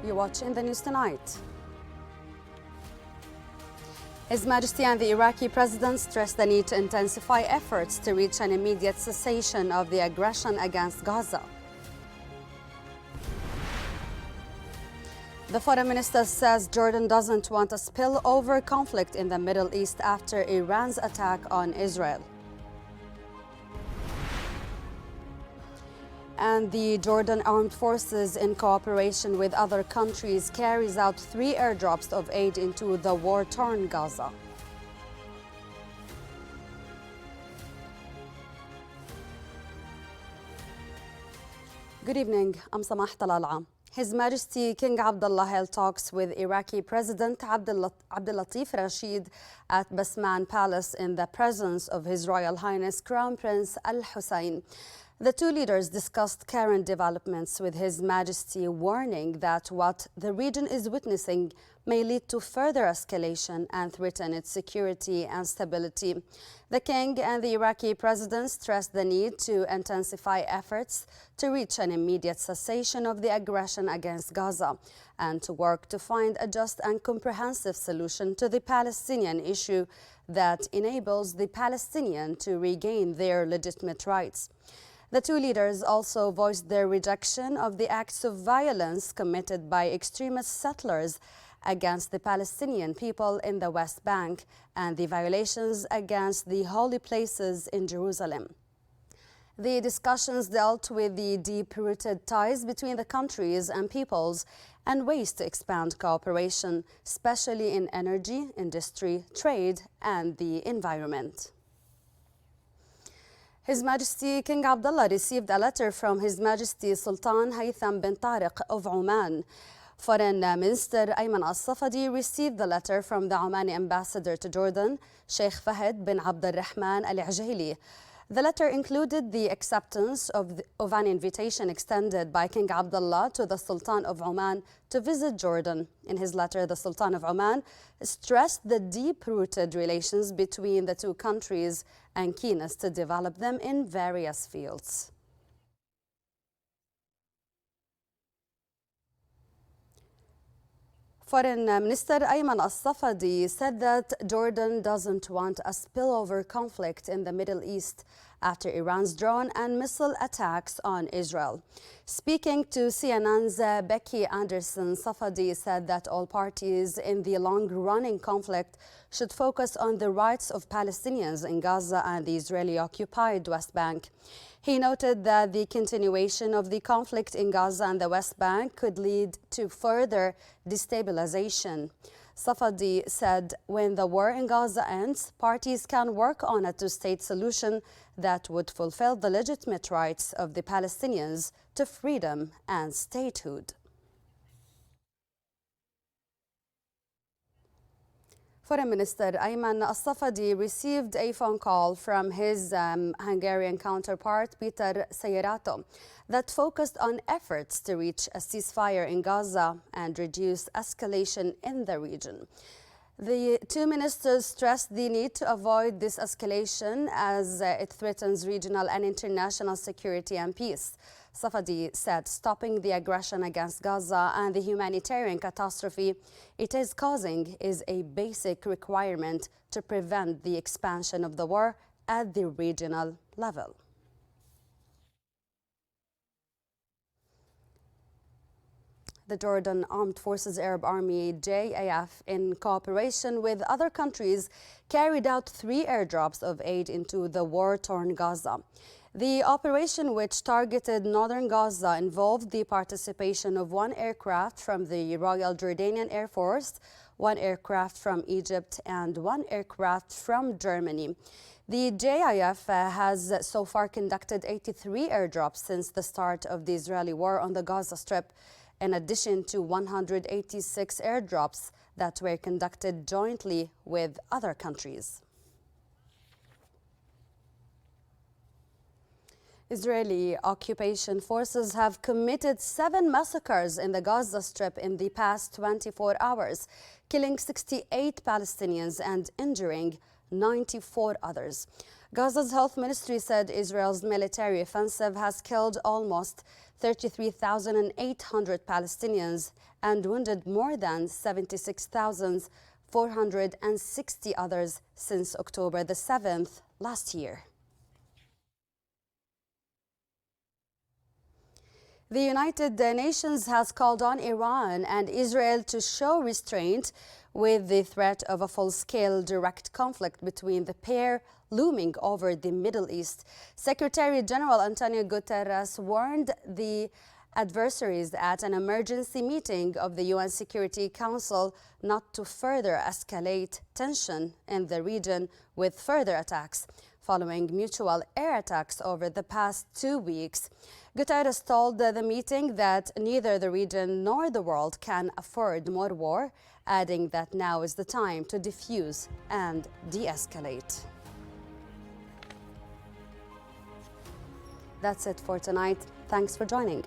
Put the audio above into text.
You watch In the News Tonight. His Majesty and the Iraqi President stressed the need to intensify efforts to reach an immediate cessation of the aggression against Gaza. The Foreign Minister says Jordan doesn't want a spillover conflict in the Middle East after Iran's attack on Israel. And the Jordan Armed Forces, in cooperation with other countries, carries out 3 airdrops of aid into the war-torn Gaza. Good evening, I'm Samah Talal'a. His Majesty King Abdullah held talks with Iraqi President Abdul Latif Rashid at Basman Palace in the presence of His Royal Highness Crown Prince Al Hussein. The two leaders discussed current developments, with His Majesty warning that what the region is witnessing may lead to further escalation and threaten its security and stability. The King and the Iraqi President stressed the need to intensify efforts to reach an immediate cessation of the aggression against Gaza and to work to find a just and comprehensive solution to the Palestinian issue that enables the Palestinians to regain their legitimate rights. The two leaders also voiced their rejection of the acts of violence committed by extremist settlers against the Palestinian people in the West Bank and the violations against the holy places in Jerusalem. The discussions dealt with the deep-rooted ties between the countries and peoples and ways to expand cooperation, especially in energy, industry, trade, and the environment. His Majesty King Abdullah received a letter from His Majesty Sultan Haytham bin Tariq of Oman. Foreign Minister Ayman al-Safadi received the letter from the Omani ambassador to Jordan, Sheikh Fahd bin Abd al-Rahman al-Ajhili. The letter included the acceptance of an invitation extended by King Abdullah to the Sultan of Oman to visit Jordan. In his letter, the Sultan of Oman stressed the deep-rooted relations between the two countries and keenness to develop them in various fields. Foreign Minister Ayman al-Safadi said that Jordan doesn't want a spillover conflict in the Middle East after Iran's drone and missile attacks on Israel. Speaking to CNN's Becky Anderson, Safadi said that all parties in the long-running conflict should focus on the rights of Palestinians in Gaza and the Israeli-occupied West Bank. He noted that the continuation of the conflict in Gaza and the West Bank could lead to further destabilization. Safadi said when the war in Gaza ends, parties can work on a two-state solution that would fulfill the legitimate rights of the Palestinians to freedom and statehood. Foreign Minister Ayman al-Safadi received a phone call from his Hungarian counterpart, Peter Sayerato, that focused on efforts to reach a ceasefire in Gaza and reduce escalation in the region. The two ministers stressed the need to avoid this escalation as it threatens regional and international security and peace. Safadi said stopping the aggression against Gaza and the humanitarian catastrophe it is causing is a basic requirement to prevent the expansion of the war at the regional level. The Jordan Armed Forces Arab Army JAF, in cooperation with other countries, carried out 3 airdrops of aid into the war-torn Gaza. The operation, which targeted northern Gaza, involved the participation of 1 aircraft from the Royal Jordanian Air Force, 1 aircraft from Egypt, and 1 aircraft from Germany. The JIF has so far conducted 83 airdrops since the start of the Israeli war on the Gaza Strip, in addition to 186 airdrops that were conducted jointly with other countries. Israeli occupation forces have committed 7 massacres in the Gaza Strip in the past 24 hours, killing 68 Palestinians and injuring 94 others. Gaza's health ministry said Israel's military offensive has killed almost 33,800 Palestinians and wounded more than 76,460 others since October the 7th last year. The United Nations has called on Iran and Israel to show restraint with the threat of a full-scale direct conflict between the pair looming over the Middle East. Secretary General Antonio Guterres warned the adversaries at an emergency meeting of the UN Security Council not to further escalate tension in the region with further attacks, following mutual air attacks over the past 2 weeks. Guterres told the meeting that neither the region nor the world can afford more war, adding that now is the time to defuse and de-escalate. That's it for tonight. Thanks for joining.